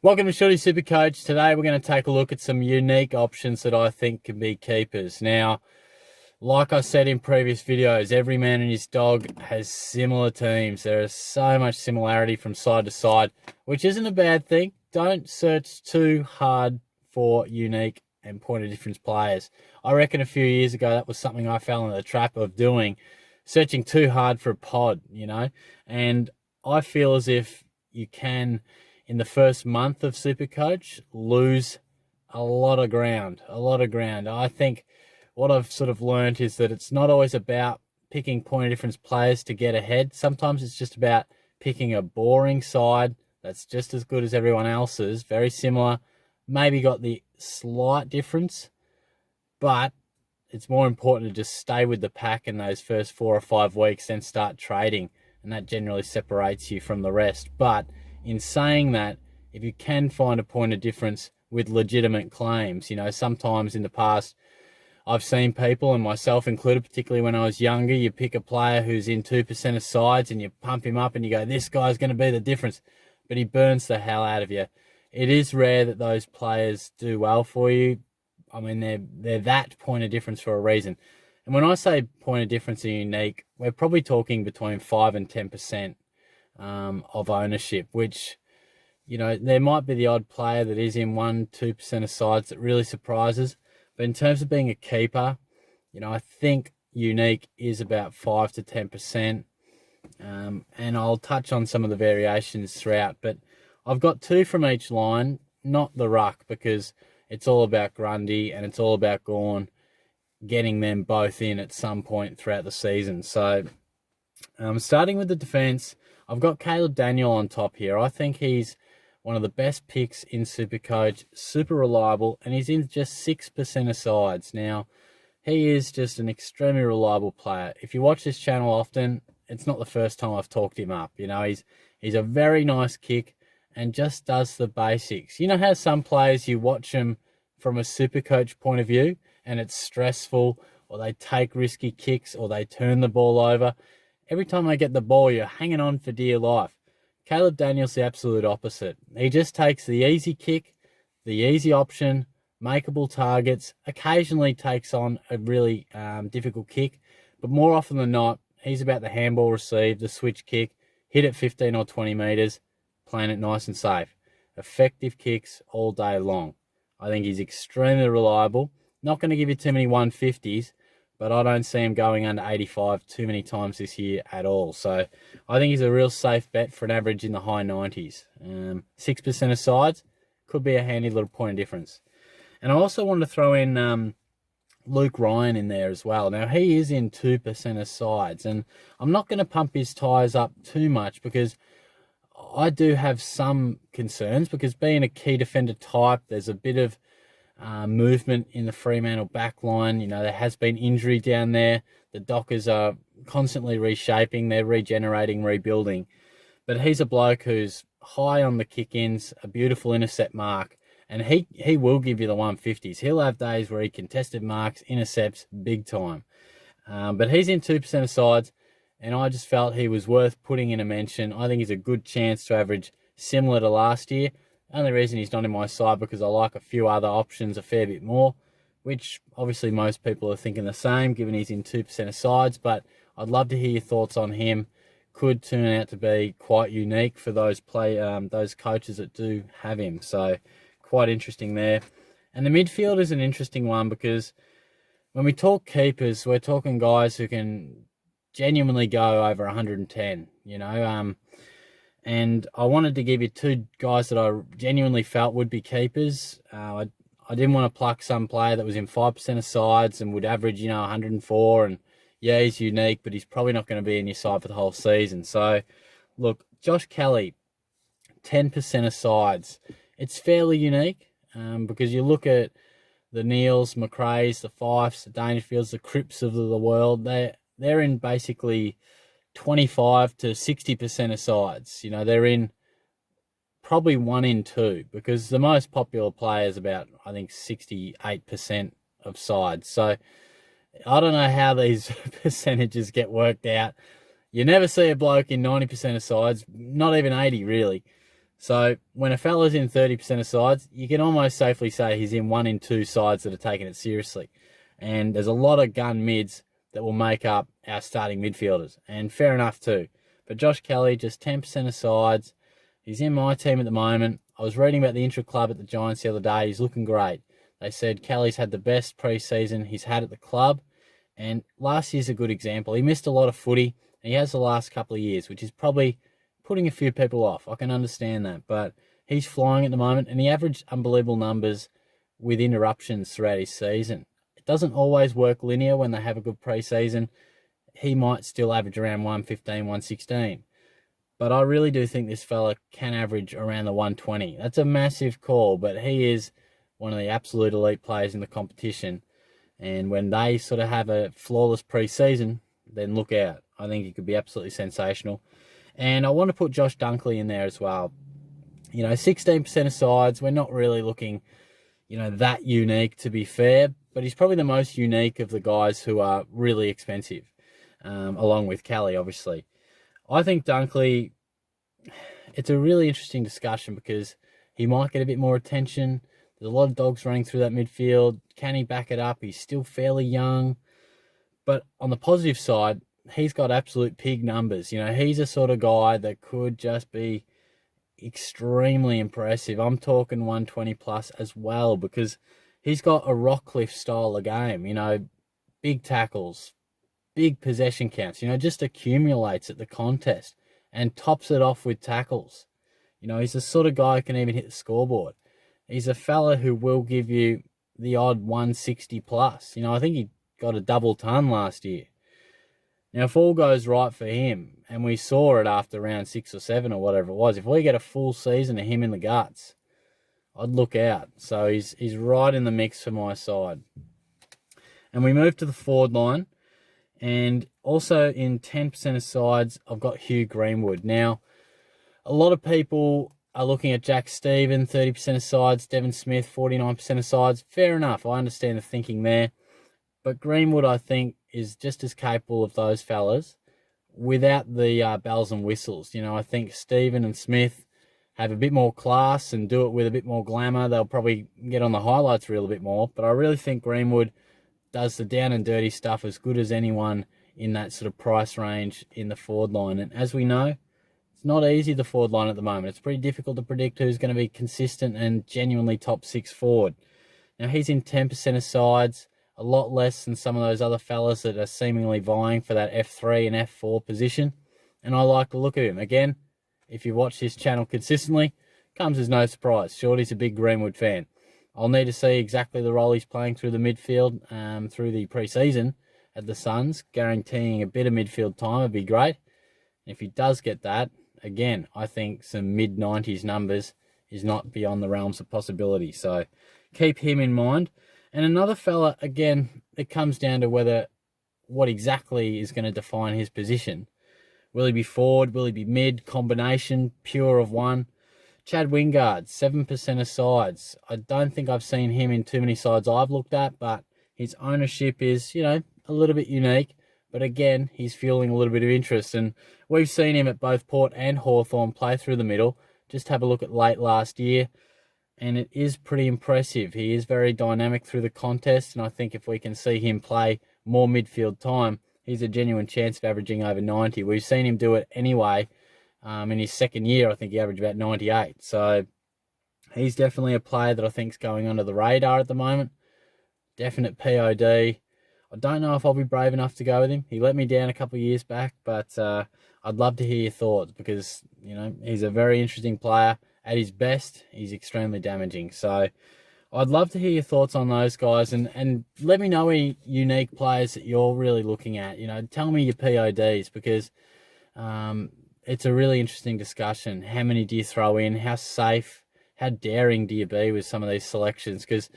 Welcome to Shorty SuperCoach. Today we're going to take a look at some unique options that I think can be keepers. Now, like I said in previous videos, every man and his dog has similar teams. There is so much similarity from side to side, which isn't a bad thing. Don't search too hard for unique and point of difference players. I reckon a few years ago that was something I fell into the trap of doing, searching too hard for a pod, and I feel as if you can, in the first month of SuperCoach, lose a lot of ground. I think what I've sort of learned is that it's not always about picking point of difference players to get ahead. Sometimes it's just about picking a boring side that's just as good as everyone else's, very similar, maybe got the slight difference, but it's more important to just stay with the pack in those first 4 or 5 weeks, then start trading, and that generally separates you from the rest. But in saying that, if you can find a point of difference with legitimate claims, sometimes in the past, I've seen people, and myself included, particularly when I was younger, you pick a player who's in 2% of sides and you pump him up and you go, this guy's going to be the difference, but he burns the hell out of you. It is rare that those players do well for you. I mean, they're that point of difference for a reason. And when I say point of difference and unique, we're probably talking between 5 and 10% of ownership, which, there might be the odd player that is in 1-2% of sides that really surprises. But in terms of being a keeper, I think unique is about 5 to 10%. And I'll touch on some of the variations throughout. But I've got 2 from each line, not the ruck, because it's all about Grundy and it's all about Gawn, getting them both in at some point throughout the season. So starting with the defence, I've got Caleb Daniel on top here. I think he's one of the best picks in SuperCoach, super reliable, and he's in just 6% of sides. Now, he is just an extremely reliable player. If you watch this channel often, it's not the first time I've talked him up. He's a very nice kick and just does the basics. You know how some players, you watch them from a SuperCoach point of view and it's stressful, or they take risky kicks, or they turn the ball over. Every time they get the ball, you're hanging on for dear life. Caleb Daniel's the absolute opposite. He just takes the easy kick, the easy option, makeable targets, occasionally takes on a really difficult kick, but more often than not, he's about the handball received, the switch kick, hit at 15 or 20 metres, playing it nice and safe. Effective kicks all day long. I think he's extremely reliable. Not going to give you too many 150s, but I don't see him going under 85 too many times this year at all. So I think he's a real safe bet for an average in the high 90s. 6% of sides could be a handy little point of difference. And I also want to throw in Luke Ryan in there as well. Now, he is in 2% of sides, and I'm not going to pump his tyres up too much because I do have some concerns, because being a key defender type, there's a bit of movement in the Fremantle back line. There has been injury down there. The Dockers are constantly reshaping. They're regenerating, rebuilding. But he's a bloke who's high on the kick-ins, a beautiful intercept mark, and he will give you the 150s. He'll have days where he contested marks, intercepts big time. But he's in 2% of sides, and I just felt he was worth putting in a mention. I think he's a good chance to average similar to last year. Only reason he's not in my side because I like a few other options a fair bit more, which obviously most people are thinking the same, given he's in 2% of sides. But I'd love to hear your thoughts on him. Could turn out to be quite unique for those coaches that do have him. So quite interesting there. And the midfield is an interesting one, because when we talk keepers, we're talking guys who can genuinely go over 110, and I wanted to give you 2 guys that I genuinely felt would be keepers. I didn't want to pluck some player that was in 5% of sides and would average, 104. And yeah, he's unique, but he's probably not going to be in your side for the whole season. So, look, Josh Kelly, 10% of sides. It's fairly unique because you look at the Neils, McRae's, the Fifes, the Dangerfields, the Cripps of the world. They're in basically 25 to 60% of sides. They're in probably 1 in 2, because the most popular player is about, I think, 68% of sides. So I don't know how these percentages get worked out. You never see a bloke in 90% of sides, not even 80 really. So when a fella's in 30% of sides, you can almost safely say he's in 1 in 2 sides that are taking it seriously. And there's a lot of gun mids that will make up our starting midfielders. And fair enough too. But Josh Kelly, just 10% of sides. He's in my team at the moment. I was reading about the intra-club at the Giants the other day. He's looking great. They said Kelly's had the best pre-season he's had at the club. And last year's a good example. He missed a lot of footy. And he has the last couple of years, which is probably putting a few people off. I can understand that. But he's flying at the moment. And he averaged unbelievable numbers with interruptions throughout his season. It doesn't always work linear when they have a good pre-season. He might still average around 115, 116. But I really do think this fella can average around the 120. That's a massive call, but he is one of the absolute elite players in the competition. And when they sort of have a flawless pre-season, then look out. I think he could be absolutely sensational. And I want to put Josh Dunkley in there as well. 16% of sides. We're not really looking, that unique, to be fair. But he's probably the most unique of the guys who are really expensive, along with Kelly, obviously. I think Dunkley, it's a really interesting discussion because he might get a bit more attention. There's a lot of dogs running through that midfield. Can he back it up? He's still fairly young. But on the positive side, he's got absolute pig numbers. He's a sort of guy that could just be extremely impressive. I'm talking 120 plus as well because he's got a Rockcliffe style of game. Big tackles, big possession counts, just accumulates at the contest and tops it off with tackles. He's the sort of guy who can even hit the scoreboard. He's a fella who will give you the odd 160 plus. I think he got a double ton last year. Now, if all goes right for him, and we saw it after round 6 or 7 or whatever it was, if we get a full season of him in the guts, I'd look out. So he's right in the mix for my side. And we move to the forward line. And also in 10% of sides, I've got Hugh Greenwood. Now, a lot of people are looking at Jack Stephen, 30% of sides, Devon Smith, 49% of sides. Fair enough. I understand the thinking there. But Greenwood, I think, is just as capable of those fellas without the bells and whistles. I think Stephen and Smith have a bit more class and do it with a bit more glamour. They'll probably get on the highlights reel a bit more. But I really think Greenwood does the down and dirty stuff as good as anyone in that sort of price range in the forward line. And as we know, it's not easy, the forward line at the moment. It's pretty difficult to predict who's going to be consistent and genuinely top 6 forward. Now, he's in 10% of sides, a lot less than some of those other fellas that are seemingly vying for that F3 and F4 position. And I like the look at him. Again, if you watch this channel consistently, comes as no surprise. Shorty's a big Greenwood fan. I'll need to see exactly the role he's playing through the midfield, through the pre-season at the Suns. Guaranteeing a bit of midfield time would be great. If he does get that, again, I think some mid-90s numbers is not beyond the realms of possibility. So keep him in mind. And another fella, again, it comes down to what exactly is going to define his position. Will he be forward? Will he be mid? Combination? Pure of one? Chad Wingard, 7% of sides. I don't think I've seen him in too many sides I've looked at, but his ownership is, a little bit unique. But again, he's fueling a little bit of interest. And we've seen him at both Port and Hawthorn play through the middle. Just have a look at late last year. And it is pretty impressive. He is very dynamic through the contest. And I think if we can see him play more midfield time, he's a genuine chance of averaging over 90. We've seen him do it anyway. In his second year, I think he averaged about 98. So he's definitely a player that I think is going under the radar at the moment. Definite POD. I don't know if I'll be brave enough to go with him. He let me down a couple of years back, but I'd love to hear your thoughts because, he's a very interesting player. At his best, he's extremely damaging. So I'd love to hear your thoughts on those guys and let me know any unique players that you're really looking at. Tell me your PODs because it's a really interesting discussion. How many do you throw in? How safe, how daring do you be with some of these selections? Because,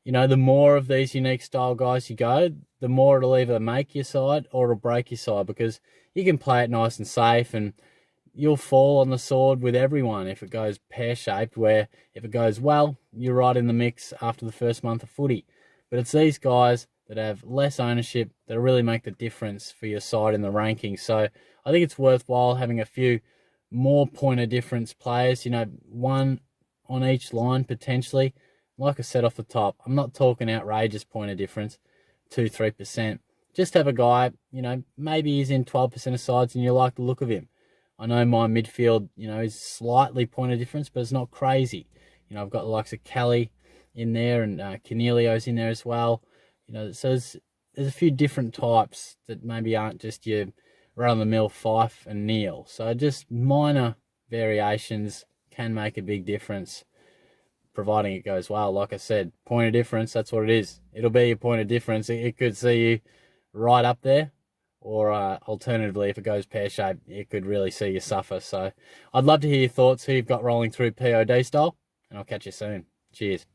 the more of these unique style guys you go, the more it'll either make your side or it'll break your side because you can play it nice and safe and you'll fall on the sword with everyone if it goes pear-shaped, where if it goes well, you're right in the mix after the first month of footy. But it's these guys that have less ownership that really make the difference for your side in the rankings. So I think it's worthwhile having a few more point of difference players, you know, one on each line potentially. Like I said off the top, I'm not talking outrageous point of difference, 2-3%. Just have a guy, you know, maybe he's in 12% of sides and you like the look of him. I know my midfield, you know, is slightly point of difference, but it's not crazy. You know, I've got the likes of Kelly in there and Cornelio's in there as well. You know, so there's a few different types that maybe aren't just your run-of-the-mill Fife and Neil. So just minor variations can make a big difference, providing it goes well. Like I said, point of difference, that's what it is. It'll be your point of difference. It could see you right up there, or alternatively, if it goes pear-shaped, it could really see you suffer. So I'd love to hear your thoughts, who you've got rolling through POD style, and I'll catch you soon. Cheers.